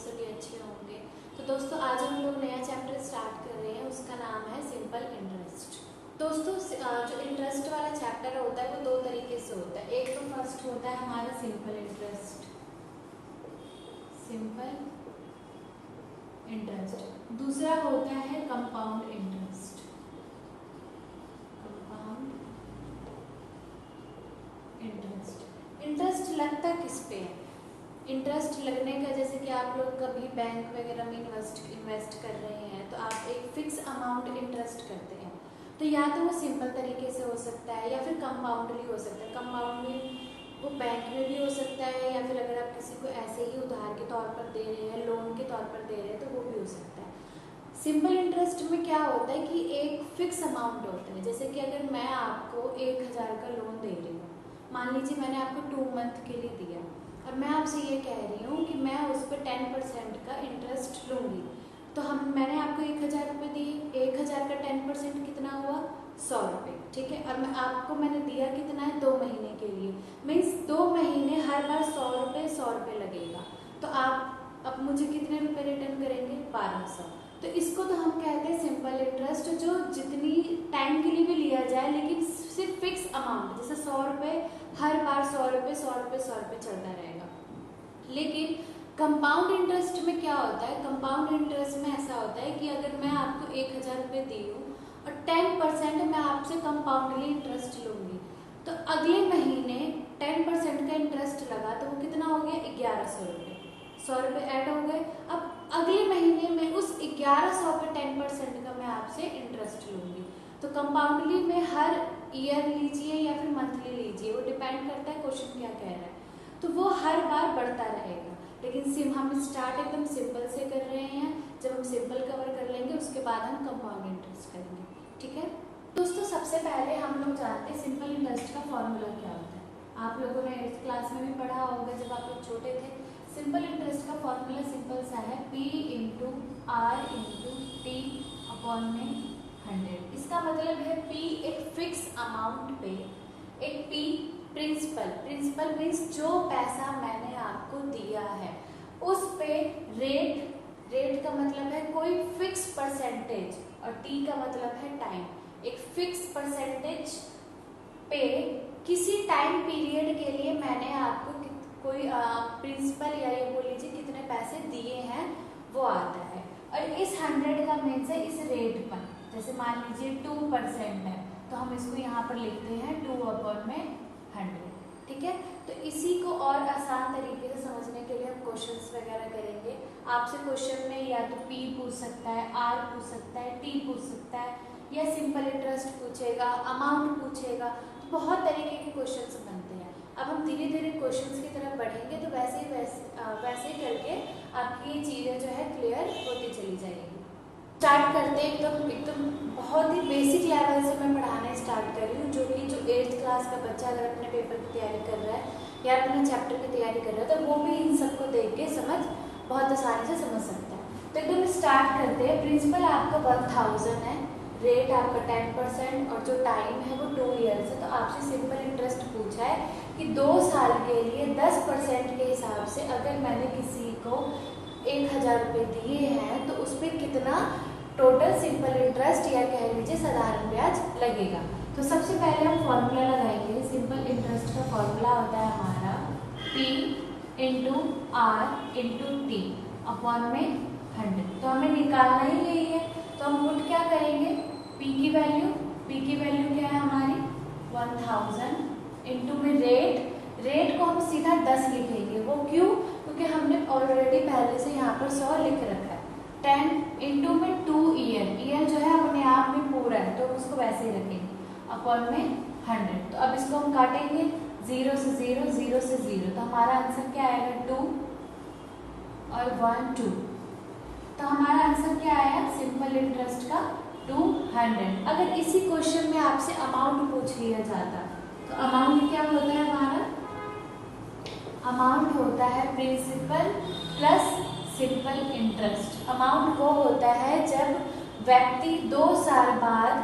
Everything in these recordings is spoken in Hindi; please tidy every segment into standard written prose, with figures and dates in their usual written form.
सभी अच्छे होंगे। तो दोस्तों आज हम लोग नया चैप्टर स्टार्ट कर रहे हैं, उसका नाम है सिंपल इंटरेस्ट। दोस्तों जो इंटरेस्ट वाला चैप्टर होता है वो दो तरीके से होता है। एक तो फर्स्ट होता है हमारा सिंपल इंटरेस्ट, सिंपल इंटरेस्ट। दूसरा होता है compound interest, compound interest. Interest लगता किस पे है? इंटरेस्ट लगने का जैसे कि आप लोग कभी बैंक वगैरह में इन्वेस्ट कर रहे हैं तो आप एक फिक्स अमाउंट इंटरेस्ट करते हैं, तो या तो वो सिंपल तरीके से हो सकता है या फिर कंपाउंडली हो सकता है। कंपाउंड में वो बैंक में भी हो सकता है या फिर अगर आप किसी को ऐसे ही उधार के तौर पर दे रहे हैं, लोन के तौर पर दे रहे हैं तो वो भी हो सकता है। सिंपल इंटरेस्ट में क्या होता है कि एक फिक्स अमाउंट होता है। जैसे कि अगर मैं आपको 1000 का लोन दे रही हूँ, मान लीजिए मैंने आपको 2 मंथ के लिए दिया और मैं आपसे ये कह रही हूँ कि मैं उस पर 10% का इंटरेस्ट लूँगी। तो मैंने आपको 1000 रुपये दिए, 1000 का 10% कितना हुआ? 100 रुपये, ठीक है। और आपको मैंने दिया कितना है? 2 महीने के लिए। मीन्स 2 महीने हर बार 100 रुपये लगेगा। तो आप अब मुझे कितने रुपए रिटर्न करेंगे? 1200। तो इसको तो हम कहते हैं सिंपल इंटरेस्ट, जो जितनी टाइम के लिए भी लिया जाए लेकिन सिर्फ फिक्स अमाउंट, जैसे 100 रुपये हर बार 100 रुपये 100 रुपये 100 रुपये चलता रहेगा। लेकिन कंपाउंड इंटरेस्ट में क्या होता है? कंपाउंड इंटरेस्ट में ऐसा होता है कि अगर मैं आपको 1000 रुपये दी हूँ और 10% मैं आपसे कंपाउंडली इंटरेस्ट लूँगी, तो अगले महीने 10% का इंटरेस्ट लगा तो वो कितना हो गया? 1100 रुपये। 100 रुपये ऐड हो गए। अब अगले महीने में उस 1100 पे 10% का मैं आपसे इंटरेस्ट लूँगी। तो कंपाउंडली में हर ईयर लीजिए या फिर मंथली लीजिए, वो डिपेंड करता है क्वेश्चन क्या कह रहा है, तो वो हर बार बढ़ता रहेगा। लेकिन हम स्टार्ट एकदम सिंपल से कर रहे हैं। जब हम सिंपल कवर कर लेंगे उसके बाद हम कंपाउंड इंटरेस्ट करेंगे, ठीक है। दोस्तों सबसे पहले हम लोग जानते हैं सिंपल इंटरेस्ट का फॉर्मूला क्या होता है। आप लोगों ने 8th क्लास में भी पढ़ा होगा जब आप लोग छोटे थे। सिंपल इंटरेस्ट का फॉर्मूला सिंपल सा है, P × R × T अपॉन में 100। इसका मतलब है P एक फिक्स अमाउंट पे, एक P प्रिंसिपल मीन्स जो पैसा मैंने आपको दिया है उस पे रेट का मतलब है कोई फिक्स परसेंटेज और T का मतलब है टाइम। एक फिक्स परसेंटेज पे किसी टाइम पीरियड के लिए मैंने आपको कोई प्रिंसिपल या ये बोल लीजिए कितने पैसे दिए हैं वो आता है। और इस 100 का मीन्स है इस रेट पर, जैसे मान लीजिए 2% है तो हम इसको यहाँ पर लिखते हैं 2/100, ठीक है। तो इसी को और आसान तरीके से समझने के लिए हम क्वेश्चंस वगैरह करेंगे। आपसे क्वेश्चन में या तो P पूछ सकता है, R पूछ सकता है, T पूछ सकता है या सिंपल इंटरेस्ट पूछेगा, अमाउंट पूछेगा, तो बहुत तरीके के क्वेश्चंस बनते हैं। अब हम धीरे धीरे क्वेश्चंस की तरफ बढ़ेंगे तो वैसे ही करके आपकी ये चीज़ें जो है क्लियर होती चली जाएगी। स्टार्ट करते एकदम बहुत ही बेसिक लेवल से मैं पढ़ाना स्टार्ट कर रही हूँ, जो 8th क्लास का बच्चा अगर अपने पेपर की तैयारी कर रहा है या अपने चैप्टर की तैयारी कर रहा है तो वो भी इन सबको देख के बहुत आसानी से समझ सकता है। तो एकदम स्टार्ट करते हैं। प्रिंसिपल आपका 1000 है, रेट आपका 10% और जो टाइम है वो 2 ईयर्स है। तो आपसे सिंपल इंटरेस्ट पूछा है कि 2 साल के लिए 10% के हिसाब से अगर मैंने किसी को 1000 रुपये दिए हैं तो उस पर कितना टोटल सिंपल इंटरेस्ट या कह लीजिए साधारण ब्याज लगेगा। तो सबसे पहले हम फॉर्मूला लगाएंगे। सिंपल इंटरेस्ट का फॉर्मूला होता है हमारा P × R × T अपॉन में 100। तो हमें निकालना ही यही है, तो हम पुट क्या करेंगे? P की वैल्यू क्या है हमारी? 1000 इंटू में रेट को हम सीधा 10 लिखेंगे। वो क्यों? क्योंकि हमने ऑलरेडी पहले से यहाँ पर 100 लिख रखा है। 10 इंटू में 2 ईयर जो है अपने आप में पूरा है तो उसको वैसे ही रखेंगे अपॉन में 100। तो अब इसको हम काटेंगे 0 से 0, 0 से 0, तो हमारा आंसर क्या आएगा? 2 और 1 2। तो हमारा आंसर क्या आया सिंपल इंटरेस्ट का? 200। अगर इसी क्वेश्चन में आपसे अमाउंट पूछ लिया जाता तो अमाउंट क्या होता है हमारा? अमाउंट होता है principal plus simple interest. Amount वो होता है जब व्यक्ति 2 साल बाद,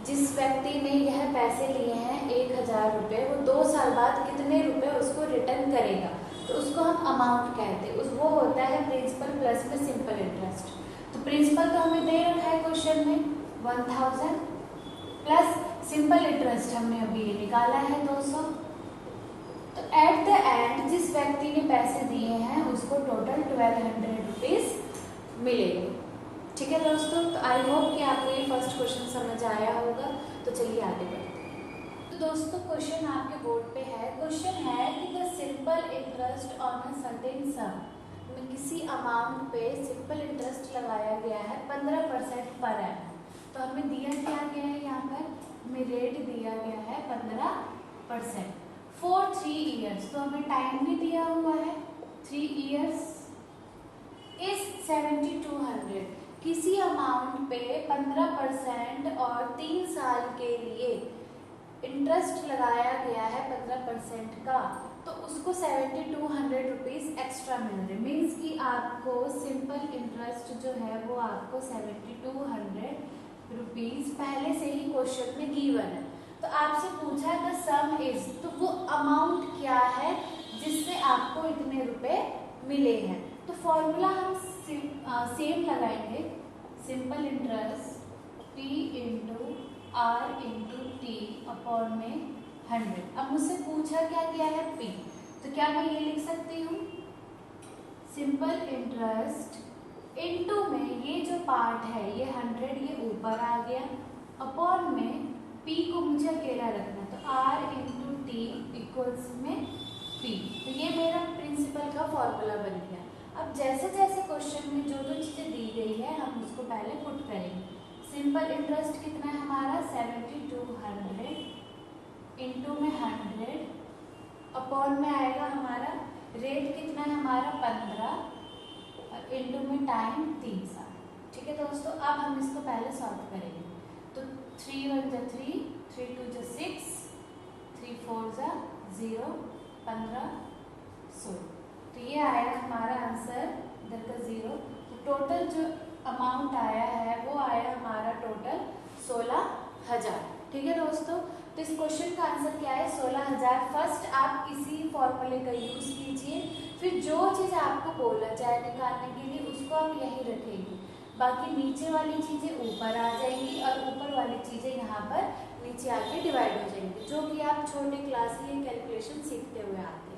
जिस व्यक्ति ने यह पैसे लिए हैं 1000 रुपये, वो 2 साल बाद कितने रुपए उसको रिटर्न करेगा। तो उसको हम अमाउंट कहते हैं। वो होता है प्रिंसिपल प्लस में सिंपल इंटरेस्ट। तो प्रिंसिपल तो हमें दे रखा है क्वेश्चन में 1000 प्लस सिंपल इंटरेस्ट हमने अभी ये निकाला है 200। तो एट द एंड जिस व्यक्ति ने पैसे दिए हैं उसको टोटल 1200 रुपीज मिलेंगे। ठीक है दोस्तों, तो आई होप कि आपको ये फर्स्ट क्वेश्चन समझ आया होगा। तो चलिए आगे बढ़ते हैं। तो दोस्तों क्वेश्चन आपके बोर्ड पे है, क्वेश्चन है कि the simple interest on a certain सम, में किसी अमाउंट पे सिंपल इंटरेस्ट लगाया गया है 15% पर एनम। तो हमें दिया क्या गया है, यहाँ पर हमें रेट दिया गया है 15% फॉर 3 ईयर्स। तो हमें टाइम भी दिया हुआ है 3 ईयर्स इज 7200। किसी अमाउंट पे 15% और 3 साल के लिए इंटरेस्ट लगाया गया है 15% का, तो उसको 7200 रुपीज एक्स्ट्रा मिल रहे। मीन्स कि आपको सिंपल इंटरेस्ट जो है वो आपको 7200 रुपीज पहले से ही क्वेश्चन में गिवन है। तो आपसे पूछा द सम इज, तो वो अमाउंट क्या है जिससे आपको इतने रुपए मिले हैं। तो फॉर्मूला हम सेम लगाएंगे, simple interest P into R into T upon में 100। अब मुझसे पूछा क्या गया है P, तो क्या मैं ये लिख सकती हूँ सिंपल इंटरेस्ट इनटू में ये जो पार्ट है ये 100 ये ऊपर आ गया, अपॉन में P को मुझे अकेला रखना, तो R इंटू टी इक्वल्स में P। तो ये मेरा प्रिंसिपल का फॉर्मूला बन गया। अब जैसे जैसे क्वेश्चन में जो जो चीज़ें दी गई है हम उसको पहले पुट करेंगे। सिंपल इंटरेस्ट कितना है हमारा 7200 इंटू में 100 अपॉन में आएगा हमारा रेट कितना है हमारा 15 और इंटू में टाइम 3 साल। ठीक है दोस्तों, अब हम इसको पहले सॉल्व करेंगे। तो 3 1 जा 3, 3 2 जा 6, 3 4 जा 0, 15 16। तो ये आया हमारा आंसर, इधर का 0। तो टोटल जो अमाउंट आया है वो आया हमारा टोटल 16000। ठीक है दोस्तों, तो इस क्वेश्चन का आंसर क्या है 16000। फर्स्ट आप इसी फॉर्मूले का यूज कीजिए, फिर जो चीज़ आपको बोला जाए निकालने के लिए उसको आप यहीं रखेंगे, बाकी नीचे वाली चीज़ें ऊपर आ जाएंगी और ऊपर वाली चीज़ें यहाँ पर नीचे आके डिवाइड हो जाएंगी, जो कि आप छोटे क्लास में कैलकुलेशन सीखते हुए आते हैं।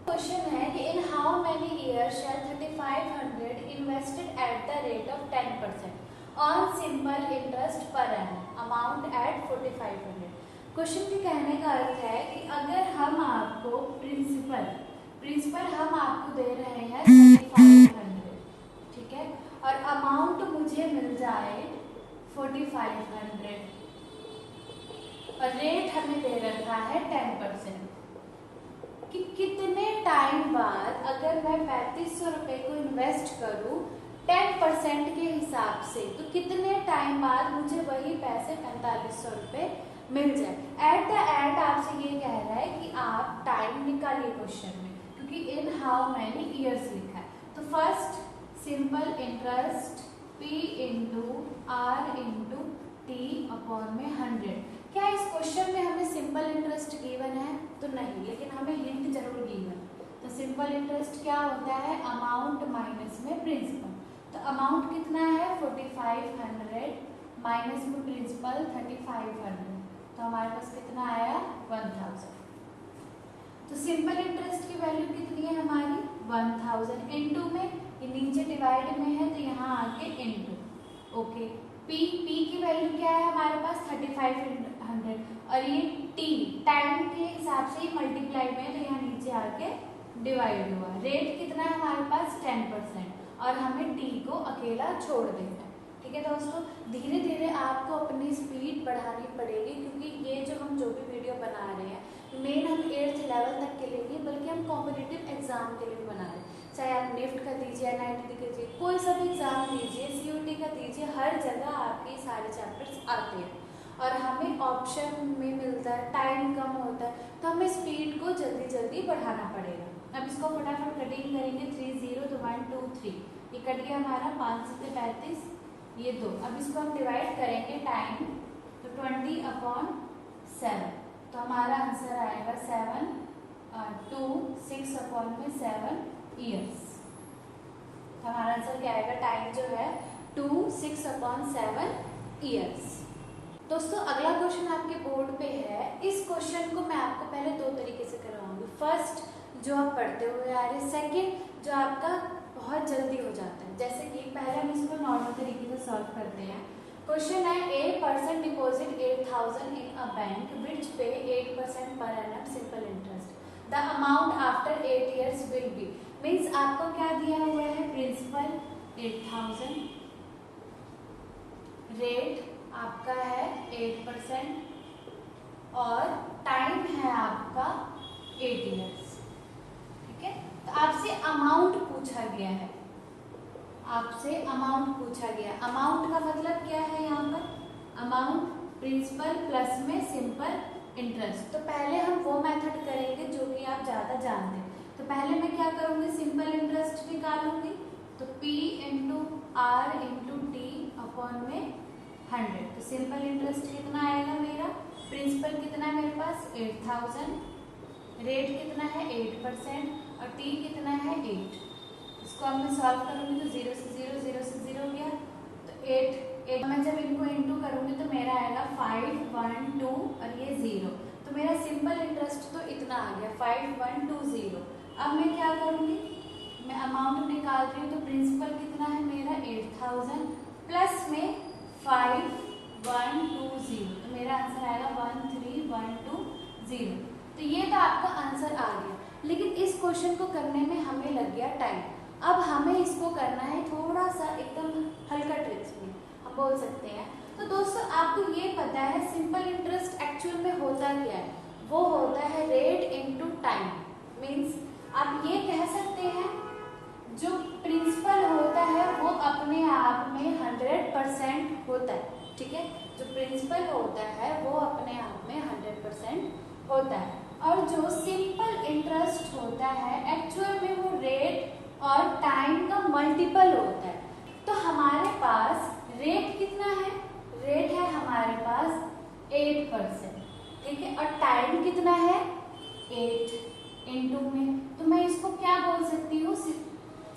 क्वेश्चन है कि in how many years shall 3500 invested at the rate of 10% on simple interest पर एनम अमाउंट एट 4500। क्वेश्चन के कहने का अर्थ है कि अगर हम आपको प्रिंसिपल हम आपको दे रहे हैं 3500, ठीक है, और अमाउंट मुझे मिल जाए 4500 और रेट हमें दे रखा है 10%, कि कितने टाइम बाद अगर मैं 3500 रुपये को इन्वेस्ट करूं 10% के हिसाब से, तो कितने टाइम बाद मुझे वही पैसे 4500 रुपये मिल जाए। एट द एंड आपसे ये कह रहा है कि आप टाइम निकालिए क्वेश्चन में, क्योंकि इन हाउ मैनी ईयर्स लिखा है। तो first simple interest P into R into T upon में 100। क्या इस क्वेश्चन में हमें सिंपल इंटरेस्ट गिवन है? तो नहीं, लेकिन हमें हिंट जरूर गिवन। तो सिंपल इंटरेस्ट क्या होता है, अमाउंट माइनस में प्रिंसिपल। तो अमाउंट कितना है 4500 माइनस में प्रिंसिपल 3500, तो हमारे पास कितना आया 1000। तो सिंपल इंटरेस्ट की वैल्यू कितनी है हमारी 1000 इनटू में, ये नीचे डिवाइड में है तो यहाँ आके इनटू, ओके। P की वैल्यू क्या है हमारे पास 3500 और ये T टाइम के हिसाब से ही मल्टीप्लाई में है तो यहाँ नीचे आके डिवाइड हुआ। रेट कितना है हमारे पास 10% और हमें T को अकेला छोड़ देना है। ठीक है दोस्तों, धीरे धीरे आपको अपनी स्पीड बढ़ानी पड़ेगी, क्योंकि ये जो हम वीडियो बना रहे हैं मेन हम 8th लेवल तक के लिए नहीं बल्कि हम कॉम्पिटिटिव एग्जाम के लिए बना रहे हैं। चाहे आप निफ्ट का दीजिए, NIT का दीजिए, कोई सा भी एग्जाम दीजिए, CUT का दीजिए, हर जगह आपके सारे चैप्टर्स आते हैं और हमें ऑप्शन में मिलता है, टाइम कम होता है, तो हमें स्पीड को जल्दी जल्दी बढ़ाना पड़ेगा। अब इसको फटाफट कटिंग करेंगे, 3 0 तो 1 2 3, ये कट गया हमारा 5 से 35, ये 2। अब इसको हम डिवाइड करेंगे टाइम, तो 20/7, तो हमारा आंसर आएगा 7 2 6/7 ईयर्स। हमारा आंसर क्या आएगा? टाइम जो है 2 6/7 ईयर्स। दोस्तों अगला क्वेश्चन आपके बोर्ड पे है। इस क्वेश्चन को मैं आपको पहले दो तरीके से करवाऊंगी। फर्स्ट जो आप पढ़ते हुए आ रहे, सेकंड जो आपका बहुत जल्दी हो जाता है। जैसे कि पहले हम इसको नॉर्मल तरीके से सॉल्व करते हैं। क्वेश्चन है a person deposit 8,000 in a bank which पे 8% per annum simple interest. The amount after 8 years will be. Means आपको क्या दिया हुआ है? प्रिंसिपल 8,000, रेट आपका है 8% और टाइम है आपका 8 years। ठीक है, तो आपसे अमाउंट पूछा गया है। आपसे अमाउंट पूछा गया। अमाउंट का मतलब क्या है? यहाँ पर अमाउंट प्रिंसिपल प्लस में सिंपल इंटरेस्ट। तो पहले हम वो मेथड करेंगे जो कि आप ज़्यादा जानते हैं। तो पहले मैं क्या करूँगी? सिंपल इंटरेस्ट निकालूंगी। तो P into R into D upon में 100। तो सिंपल इंटरेस्ट कितना आएगा मेरा? प्रिंसिपल कितना है मेरे पास? 8,000, रेट कितना है? 8% और टी कितना है? 8। इसको अब मैं सॉल्व करूंगी तो 0 से 0 0 से 0 गया। तो 8 मैं जब इनको इंटू करूंगी तो मेरा आएगा 5 1 2 और ये 0। तो मेरा सिंपल इंटरेस्ट तो इतना आ गया 5 1 2 0। अब मैं क्या करूंगी? मैं अमाउंट निकाल रही हूँ। तो प्रिंसिपल कितना है मेरा? 8,000 प्लस में 5 1 2 0। तो मेरा आंसर आएगा 1 3 1 2 0। तो ये तो आपका आंसर आ गया। लेकिन इस क्वेश्चन को करने में हमें लग गया टाइम। अब हमें इसको करना है थोड़ा सा एकदम हल्का ट्रिक्स में, हम बोल सकते हैं। तो दोस्तों आपको ये पता है सिंपल इंटरेस्ट एक्चुअल में होता क्या है? वो होता है रेट इनटू टाइम। मीन्स आप ये कह सकते हैं जो प्रिंसिपल होता है वो अपने आप में 100% होता है। ठीक है, जो प्रिंसिपल होता है वो अपने आप में 100% होता है। और जो सिंपल इंटरेस्ट होता है एक्चुअल में वो रेट और टाइम का मल्टीपल होता है। तो हमारे पास रेट कितना है? रेट है हमारे पास 8%। ठीक है, और टाइम कितना है? 8 इंटू में। तो मैं इसको क्या बोल सकती हूँ?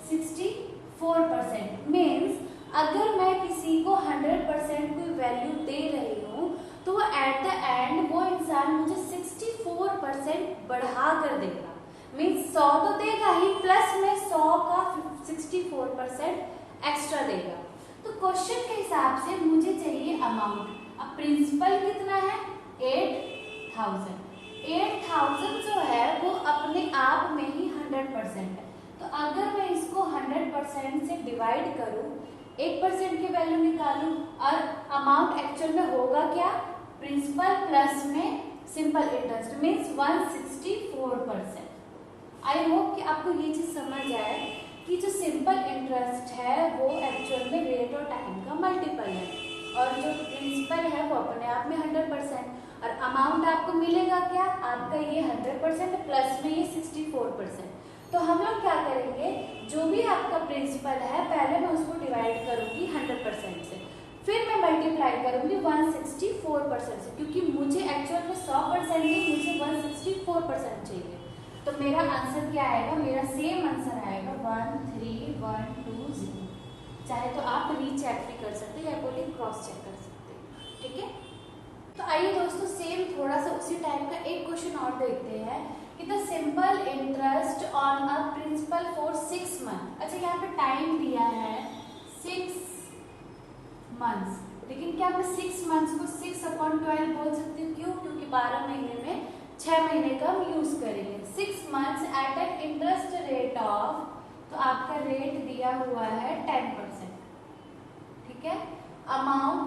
64%। मीन्स अगर मैं किसी को 100% कोई वैल्यू दे रही हूँ तो वो एट द एंड वो इंसान मुझे 64% बढ़ा कर देगा। मीन्स 100 तो देगा ही, प्लस में 100 का 64% एक्स्ट्रा देगा। तो क्वेश्चन के हिसाब से मुझे चाहिए अमाउंट। अब प्रिंसिपल कितना है? 8,000। 8,000 जो है वो अपने आप में ही 100% है। तो अगर मैं इसको 100% से डिवाइड करूं, 1% की वैल्यू निकालूं और अमाउंट एक्चुअल में होगा क्या? प्रिंसिपल प्लस में simple interest means 164%। I hope कि आपको ये चीज समझ आए कि जो सिंपल इंटरेस्ट है वो एक्चुअल में रेट और टाइम का मल्टीपल है और जो प्रिंसिपल है वो अपने आप में 100%। और अमाउंट आपको मिलेगा क्या? आपका ये 100% प्लस में ये 64%। तो हम लोग क्या करेंगे? जो भी आपका प्रिंसिपल है पहले मैं उसको डिवाइड करूंगी 100% से, फिर मैं मल्टीप्लाई करूंगी 164% से, क्योंकि मुझे एक्चुअल में 100% नहीं, मुझे 164% चाहिए। तो मेरा आंसर क्या आएगा? मेरा सेम आंसर आएगा 13120। चाहे तो आप रीचेक भी कर सकते हैं या बोलिए क्रॉस चेक कर सकते हैं। ठीक है, तो आइए दोस्तों सेम थोड़ा सा उसी टाइप का एक क्वेश्चन और देखते हैं कि the simple interest on a principal for 6 month. अच्छा यहाँ पे टाइम दिया है 6 मंथ्स, लेकिन क्या मैं 6 मंथ्स को 6/12 बोल सकती हूँ? क्यों? क्योंकि 12 महीने में 6 महीने का हम यूज करेंगे। 6 months at an interest rate of, तो आपका रेट दिया हुआ है 10%। ठीक है, amount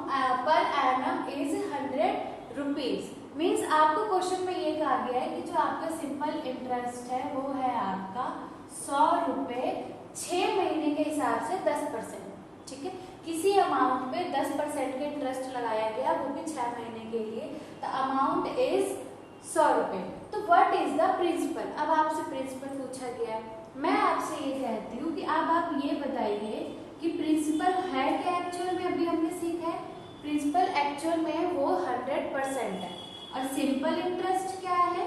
per annum is 100 rupees. Means आपको क्वेश्चन में ये कहा गया है कि जो आपका सिंपल इंटरेस्ट है वो है आपका 100 रुपये 6 महीने के हिसाब से 10%। ठीक है, किसी अमाउंट पे 10% का इंटरेस्ट लगाया गया, वो भी 6 महीने के लिए। द अमाउंट इज 100 रुपये। तो व्हाट इज द प्रिंसिपल? अब आपसे प्रिंसिपल पूछा गया है। मैं आपसे ये कहती हूँ कि अब आप ये बताइए कि प्रिंसिपल है क्या एक्चुअल में? अभी हमने सीखा है प्रिंसिपल एक्चुअल में वो 100% है और सिंपल इंटरेस्ट क्या है?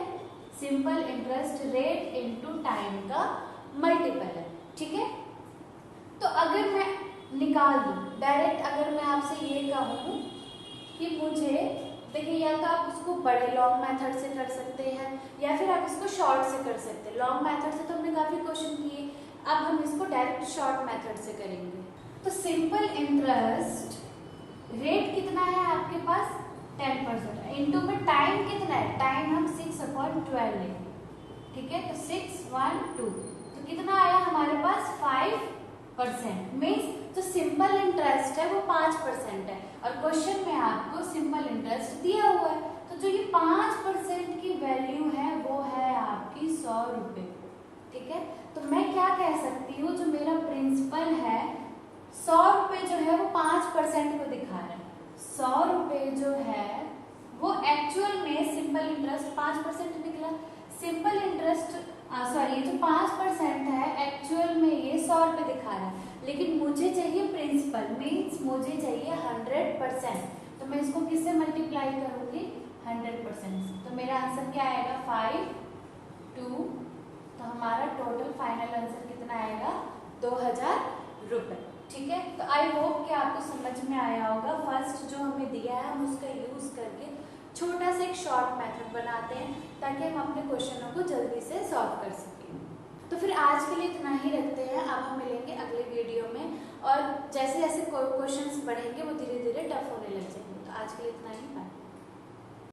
Simple interest rate into time का मल्टीपल है, ठीक है। तो अगर मैं निकाल दूँ डायरेक्ट, अगर मैं आपसे ये कहूँ कि मुझे, देखिए या तो आप उसको बड़े लॉन्ग मेथड से कर सकते हैं या फिर आप इसको शॉर्ट से कर सकते हैं। लॉन्ग मेथड से तो हमने काफ़ी क्वेश्चन किए, अब हम इसको डायरेक्ट शॉर्ट मेथड से करेंगे। तो सिंपल इंटरेस्ट रेट कितना है आपके पास 10%, इनटू में टाइम कितना है, टाइम हम 6/12 लेंगे, ठीक है। तो 612 तो कितना आया हमारे पास 5%, मीन्स जो सिंपल इंटरेस्ट है वो 5% है और क्वेश्चन में आपको सिंपल इंटरेस्ट दिया हुआ है। तो जो ये 5% की वैल्यू है वो है आपकी 100 रुपये, ठीक है। तो मैं क्या कह सकती हूँ, जो मेरा प्रिंसिपल है 100 रुपये जो है वो 5% को दिखा रहा है। 100 रुपये जो है वो एक्चुअल में सिंपल इंटरेस्ट 5% निकला। सिंपल इंटरेस्ट सॉरी, ये जो 5% है एक्चुअल में ये 100 रुपये दिखा रहा है, लेकिन मुझे चाहिए प्रिंसिपल, मीन्स मुझे चाहिए 100%। तो मैं इसको किससे मल्टीप्लाई करूँगी 100% से। तो मेरा आंसर क्या आएगा 5 2, तो हमारा टोटल फाइनल आंसर कितना आएगा 2000 रुपये, ठीक है। तो आई होप कि आपको समझ में आया होगा। फर्स्ट जो हमें दिया है हम उसका यूज़ करके छोटा सा एक शॉर्ट मेथड बनाते हैं ताकि हम अपने क्वेश्चनों को जल्दी से सॉल्व कर सकें। तो फिर आज के लिए इतना ही रखते हैं, अब हम मिलेंगे अगले वीडियो में और जैसे जैसे क्वेश्चंस बढ़ेंगे वो धीरे धीरे टफ होने लग जाएंगे। तो आज के लिए इतना ही, बाय।